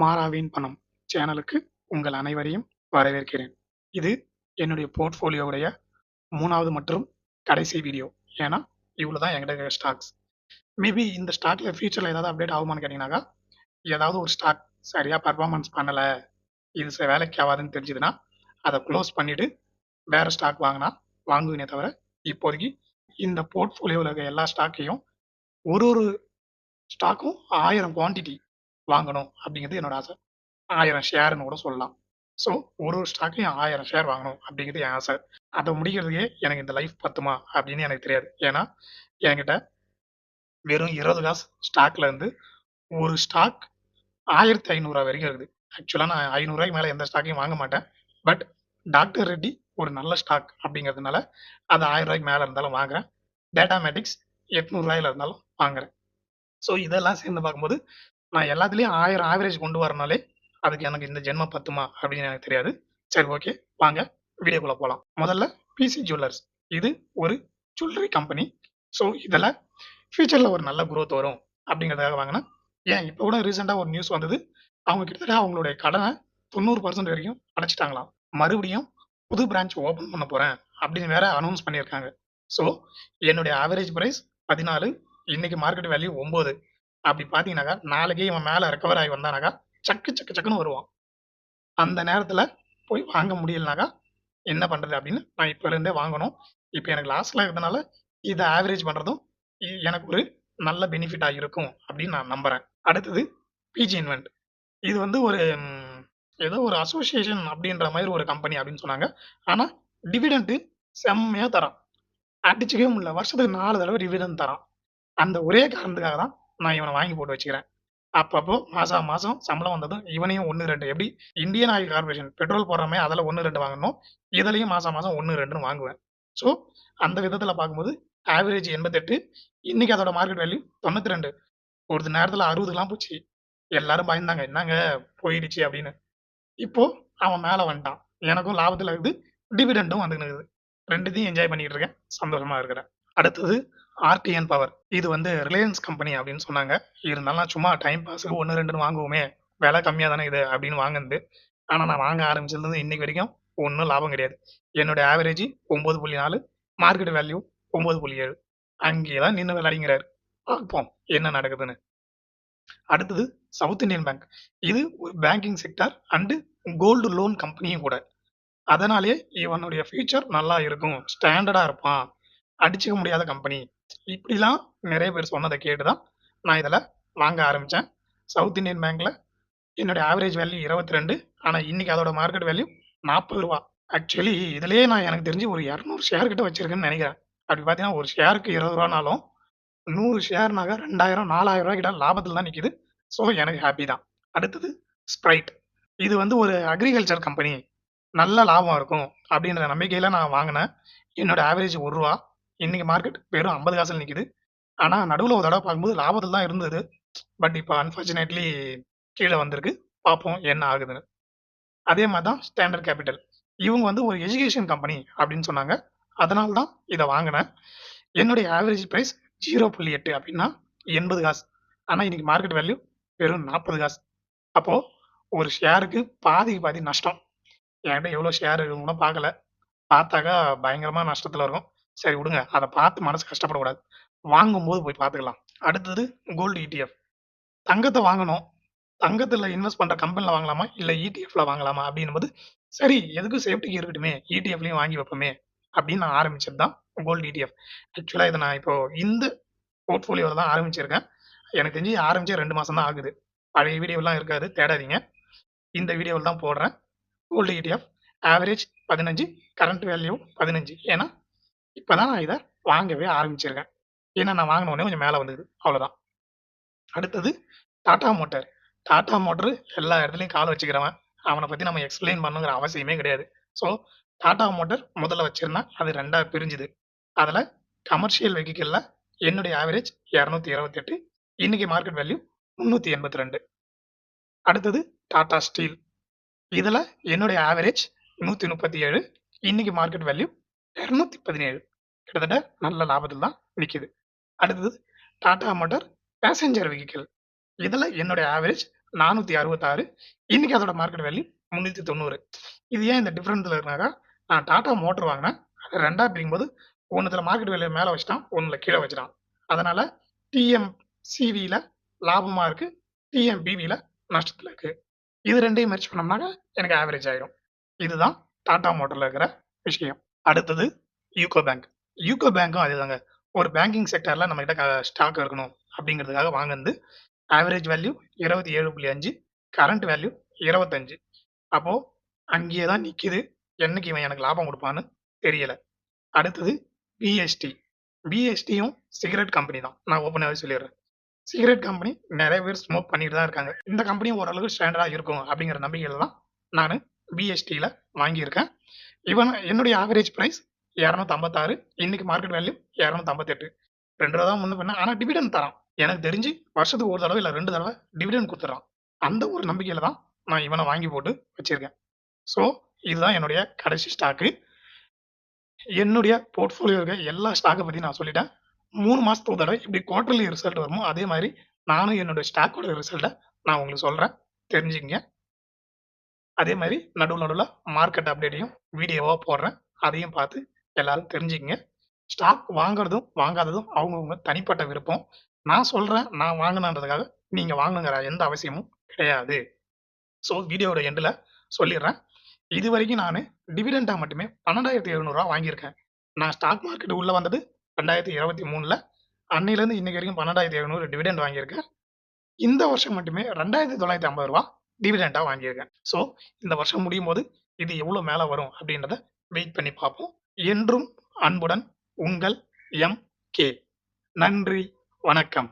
மாறாவின் பணம் சேனலுக்கு உங்கள் அனைவரையும் வரவேற்கிறேன். இது என்னுடைய போர்ட்ஃபோலியோவுடைய 3வது மற்றும் கடைசி வீடியோ. ஏன்னா, இவ்வளோ தான் என்கிட்ட இருக்கிற ஸ்டாக்ஸ். மேபி இந்த ஸ்டாக்ல ஃபியூச்சர்ல ஏதாவது அப்டேட் ஆகுமான்னு கேட்டீங்கன்னாக்கா, ஏதாவது ஒரு ஸ்டாக் சரியா பெர்ஃபார்மன்ஸ் பண்ணல, இது வேலைக்கு ஆகாதுன்னு தெரிஞ்சதுன்னா, அத குளோஸ் பண்ணிட்டு வேற ஸ்டாக் வாங்குனா வாங்குவேனே தவிர, இப்போதைக்கு இந்த போர்ட்ஃபோலியோல இருக்க எல்லா ஸ்டாக்கையும் ஒரு ஒரு ஸ்டாக்கும் 1000 குவான்டிட்டி வாங்கணும் அப்படிங்கிறது என்னோட ஆசை. 1000 ஷேர்ன்னு கூட சொல்லலாம். ஸோ ஒரு ஒரு ஸ்டாக்கையும் 1000 ஷேர் வாங்கணும் அப்படிங்கிறது என் ஆசை. அதை முடிக்கிறதுக்கே எனக்கு இந்த லைஃப் பத்துமா அப்படின்னு எனக்கு தெரியாது. ஏன்னா என்கிட்ட வெறும் 20 காசு ஸ்டாக்ல இருந்து ஒரு ஸ்டாக் 1500 வரைக்கும் இருக்குது. ஆக்சுவலா நான் 500 ரூபாய்க்கு மேல எந்த ஸ்டாக்கையும் வாங்க மாட்டேன். பட் டாக்டர் ரெட்டி ஒரு நல்ல ஸ்டாக் அப்படிங்கிறதுனால அது 1000 ரூபாய்க்கு மேல இருந்தாலும் வாங்குறேன். டேட்டா மேட்டிக்ஸ் 800 ரூபாயில இருந்தாலும் வாங்குறேன். ஸோ இதெல்லாம் சேர்ந்து பார்க்கும்போது நான் எல்லாத்துலயும் 1000 ஆவரேஜ் கொண்டு வரனாலே அதுக்கு எனக்கு இந்த ஜென்மம் பத்துமா அப்படின்னு எனக்கு தெரியாது. சரி, ஓகே, வாங்க வீடியோக்குள்ள போலாம். முதல்ல பிசி ஜுவல்லர்ஸ். இது ஒரு ஜுவல்லரி கம்பெனி. ஸோ இதில் ஃபியூச்சரில் ஒரு நல்ல growth வரும் அப்படிங்கிறதுக்காக வாங்கினேன். ஏன் இப்போ கூட ரீசெண்டாக ஒரு நியூஸ் வந்தது, அவங்க கிட்டத்தட்ட அவங்களுடைய கடனை 90% வரைக்கும் அடைச்சிட்டாங்களாம். மறுபடியும் புது பிரான்ச் ஓப்பன் பண்ண போறேன் அப்படின்னு வேற அனௌன்ஸ் பண்ணியிருக்காங்க. ஸோ என்னுடைய ஆவரேஜ் பிரைஸ் 14, இன்னைக்கு மார்க்கெட் வேல்யூ 9. அப்படி பார்த்தீங்கன்னாக்கா நாளைக்கே இவன் மேலே ரெக்கவர் ஆகி வந்தானாக்கா சக்கு சக்கு சக்குன்னு வருவான். அந்த நேரத்துல போய் வாங்க முடியலனாக்கா என்ன பண்றது அப்படின்னு நான் இப்ப இருந்தே வாங்கணும். இப்ப எனக்கு லாஸ்ட்ல இருக்கிறதுனால இதை ஆவரேஜ் பண்றதும் எனக்கு ஒரு நல்ல பெனிஃபிட்டா இருக்கும் அப்படின்னு நான் நம்புறேன். அடுத்தது பிஜி இன்வென்ட். இது வந்து ஒரு ஏதோ ஒரு அசோசியேஷன் அப்படின்ற மாதிரி ஒரு கம்பெனி அப்படின்னு சொன்னாங்க. ஆனா டிவிடெண்ட் செம்மையா தரான். அடிச்சுக்கவே முடியல. வருஷத்துக்கு 4 தடவை டிவிடெண்ட் தரான். அந்த ஒரே காரணத்துக்காக தான் நான் இவனை வாங்கி போட்டு வச்சுக்கிறேன். அப்பப்போ மாசம் மாசம் சம்பளம் வந்ததும் இவனையும் 1, 2 எப்படி இந்தியன் ஆயில் கார்பரேஷன் பெட்ரோல் போடுறமே அதில் 1, 2 வாங்கணும். இதுலயும் மாசம் மாசம் 1, 2 வாங்குவேன். ஸோ அந்த விதத்துல பார்க்கும்போது ஆவரேஜ் 88, இன்னைக்கு அதோட மார்க்கெட் வேல்யூ 92. ஒரு நேரத்துல 60லாம் போச்சு. எல்லாரும் பயந்தாங்க, என்னங்க போயிடுச்சு அப்படின்னு. இப்போ அவன் மேல வந்துட்டான். எனக்கும் லாபத்துல இருக்குது, டிவிடெண்டும் வந்துன்னு இருக்குது. ரெண்டுத்தையும் என்ஜாய் பண்ணிட்டு இருக்கேன், சந்தோஷமா இருக்கிறேன். அடுத்தது ஆர்டிஎன் பவர். இது வந்து ரிலையன்ஸ் கம்பெனி அப்படின்னு சொன்னாங்க. இருந்தாலும் சும்மா டைம் பாஸுக்கு 1, 2 வாங்குவோமே, விலை கம்மியா தானே இது அப்படின்னு வாங்குனது. ஆனா நான் வாங்க ஆரம்பிச்சதுலேருந்து இன்னைக்கு வரைக்கும் ஒன்றும் லாபம் கிடையாது. என்னோட ஆவரேஜ் 9.4, மார்க்கெட் வேல்யூ 9.7. அங்கேயே தான் நின்று விளையாடிங்கிறாரு. பார்ப்போம் என்ன நடக்குதுன்னு. அடுத்தது சவுத் இந்தியன் பேங்க். இது ஒரு banking sector and gold loan கம்பெனியும் கூட. அதனாலேயே இவனுடைய ஃபியூச்சர் நல்லா இருக்கும், ஸ்டாண்டர்டா இருப்பான், அடிச்சுக்க முடியாத கம்பெனி, இப்படிலாம் நிறைய பேர் சொன்னதை கேட்டுதான் நான் இதில் வாங்க ஆரம்பித்தேன். சவுத் இந்தியன் பேங்க்ல என்னுடைய ஆவரேஜ் வேல்யூ 22. ஆனால் இன்னைக்கு அதோட மார்க்கெட் வேல்யூ 40 ரூபா. ஆக்சுவலி இதுலயே நான் எனக்கு தெரிஞ்சு ஒரு 200 ஷேர் கிட்ட வச்சிருக்கேன்னு நினைக்கிறேன். அப்படி பார்த்தீங்கன்னா ஒரு ஷேருக்கு 20 ரூபானாலும் 100 ஷேர்னாக 2000, 4000 ரூபாய் கிட்ட லாபத்தில் தான் நிற்கிது. ஸோ எனக்கு ஹாப்பி தான். அடுத்தது ஸ்ப்ரைட். இது வந்து ஒரு அக்ரிகல்ச்சர் கம்பெனி, நல்ல லாபம் இருக்கும் அப்படின்ற நம்பிக்கையில நான் வாங்கினேன். என்னோட ஆவரேஜ் 1 ரூபா. இன்னைக்கு மார்க்கெட் வெறும் 50 காசுல நிக்குது. ஆனா நடுவுல ஒரு தடவை பார்க்கும்போது லாபத்துல தான் இருந்தது. பட் இப்போ அன்பார்ச்சுனேட்லி கீழே வந்திருக்கு. பார்ப்போம் என்ன ஆகுதுன்னு. அதே மாதிரி தான் ஸ்டாண்டர்ட் கேபிட்டல். இவங்க வந்து ஒரு எஜுகேஷன் கம்பெனி அப்படின்னு சொன்னாங்க. அதனால தான் இதை வாங்கினேன். என்னுடைய ஆவரேஜ் பிரைஸ் 0.8 அப்படின்னா 80 காசு. ஆனா இன்னைக்கு மார்க்கெட் வேல்யூ வெறும் 40 காசு. அப்போ ஒரு ஷேருக்கு பாதிக்கு பாதி நஷ்டம். என்கிட்ட எவ்வளோ ஷேர் இருக்குன்னு கூட பார்க்கல. பார்த்தாக்கா பயங்கரமா நஷ்டத்துல இருக்கும். சரி விடுங்க, அதை பார்த்து மனசு கஷ்டப்படக்கூடாது. வாங்கும்போது போய் பார்த்துக்கலாம். அடுத்தது கோல்டு இடிஎஃப். தங்கத்தை வாங்கணும். தங்கத்துல இன்வெஸ்ட் பண்ற கம்பெனில வாங்கலாமா இல்ல இடிஎஃப்ல வாங்கலாமா அப்படின்னும்போது, சரி எதுக்கும் சேஃப்டிக்கு இருக்கட்டுமே, இடிஎஃப்லயும் வாங்கி வைப்போமே அப்படின்னு நான் ஆரம்பிச்சது தான் கோல்டு இடிஎஃப். ஆக்சுவலா இதை நான் இப்போ இந்த போர்ட்ஃபோலியோல தான் ஆரம்பிச்சிருக்கேன். எனக்கு தெரிஞ்சு ஆரம்பிச்சே 2 மாசம் தான் ஆகுது. பழைய வீடியோலாம் இருக்காது, தேடாதீங்க. இந்த வீடியோவில் தான் போடுறேன். Gold ETF average 15, current value 15. ஏன்னா இப்பதான் நான் இதை வாங்கவே ஆரம்பிச்சிருக்கேன். ஏன்னா நான் வாங்கின உடனே கொஞ்சம் மேலே வந்தது, அவ்வளவுதான். அடுத்தது டாடா மோட்டார். டாடா மோட்டர் எல்லா இடத்துலையும் கால் வச்சுக்கிறவன், அவனை பத்தி நம்ம எக்ஸ்பிளைன் பண்ணுங்கிற அவசியமே கிடையாது. ஸோ டாடா மோட்டார் முதல்ல வச்சிருந்தேன், அது 2ஆ பிரிஞ்சுது. அதுல கமர்ஷியல் வெஹிக்கிள்ல என்னுடைய ஆவரேஜ் 228, இன்னைக்கு மார்க்கெட் வேல்யூ 382. அடுத்தது டாடா ஸ்டீல். இதுல என்னுடைய ஆவரேஜ் 137, இன்னைக்கு மார்க்கெட் வேல்யூ 217. கிட்டத்தட்ட நல்ல லாபத்தில் தான் நிக்குது. அடுத்தது டாடா மோட்டார் பேசஞ்சர் வெஹிக்கிள். இதுல என்னுடைய ஆவரேஜ் 466. இன்னைக்கு அதோட மார்க்கெட் வேல்யூ 390. இது ஏன் இந்த டிஃபரன்ஸ்ல இருந்தாக்கா, நான் டாடா மோட்டர் வாங்கினேன். அதை ரெண்டா பிரிக்கும்போது ஒன்றுல மார்க்கெட் வேல்யூ மேலே வச்சுட்டான், ஒன்றுல கீழே வச்சுட்டான். அதனால டிஎம்சிவியில் லாபமாக இருக்கு, டிஎம்பிவியில் நஷ்டத்தில் இருக்கு. இது ரெண்டையும் மெர்ச் பண்ணோம்னாக்க எனக்கு ஆவரேஜ் ஆயிடும். இதுதான் டாடா மோட்டரில் இருக்கிற விஷயம். அடுத்தது யூகோ பேங்க். யூகோ பேங்க்கும் அதுதாங்க. ஒரு பேங்கிங் செக்டரில் நம்மகிட்ட ஸ்டாக் இருக்கணும் அப்படிங்கிறதுக்காக வாங்கினது. Average value 27.5, current value 25. அப்போ அங்கேயே தான் நிக்குது. என்னைக்கு இவன் எனக்கு லாபம் கொடுப்பான்னு தெரியல. அடுத்தது பிஎஸ்டி. பிஎஸ்டியும் சிகரெட் கம்பெனி தான், நான் ஓப்பனாகவே சொல்லிடுறேன். சிகரெட் கம்பெனி நிறைய பேர் ஸ்மோக் பண்ணிட்டு தான் இருக்காங்க. இந்த கம்பெனியும் ஓரளவுக்கு ஸ்டாண்டர்டா இருக்கும் அப்படிங்கிற நம்பிக்கையில தான் நான் பிஎஸ்டியில் வாங்கியிருக்கேன். என்னுடைய ஆவரேஜ் பிரைஸ் 256. இன்னைக்கு மார்க்கெட் வேல்யூ 258. 2 ரூபா தான் முன்ன பண்ண. ஆனால் டிவிடன் தரான். எனக்கு தெரிஞ்சு வருஷத்துக்கு ஒரு தடவை இல்லை 2 தடவை டிவிடன் கொடுத்துட்றான். அந்த ஒரு நம்பிக்கையில தான் நான் இவனை வாங்கி போட்டு வச்சிருக்கேன். ஸோ இதுதான் என்னுடைய கடைசி ஸ்டாக்கு. என்னுடைய போர்ட்ஃபோலியோ இருக்க எல்லா ஸ்டாக்கை பற்றி நான் சொல்லிட்டேன். 3 மாதத்துக்கு ஒரு தடவை இப்படி குவார்டர்லி ரிசல்ட் வருமோ அதே மாதிரி நானும் என்னுடைய ஸ்டாக்கோட ரிசல்ட்டை நான் உங்களுக்கு சொல்கிறேன், தெரிஞ்சுக்கங்க. அதே மாதிரி நடுவில் மார்க்கெட் அப்டேட்டையும் வீடியோவாக போடுறேன், அதையும் பார்த்து எல்லாரும் தெரிஞ்சுக்கங்க. ஸ்டாக் வாங்குறதும் வாங்காததும் அவங்கவுங்க தனிப்பட்ட விருப்பம். நான் சொல்கிறேன், நான் வாங்கினன்றதுக்காக நீங்கள் வாங்கணுங்கிற எந்த அவசியமும் கிடையாது. ஸோ வீடியோட எண்டில் சொல்லிடுறேன். இது வரைக்கும் நான் டிவிடெண்டாக மட்டுமே 12,700 வாங்கியிருக்கேன். நான் ஸ்டாக் மார்க்கெட் உள்ளே வந்தது 2023. அன்னையிலேருந்து இன்னைக்கு வரைக்கும் 12,700 டிவிடெண்ட் வாங்கியிருக்கேன். இந்த வருஷம் மட்டுமே 2,950 டிவிடெண்டாக வாங்கியிருக்கேன். ஸோ இந்த வருஷம் முடியும் போது இது எவ்வளோ மேலே வரும் அப்படின்றத வெயிட் பண்ணி பார்ப்போம். என்றும் அன்புடன் உங்கள் எம்.கே. நன்றி, வணக்கம்.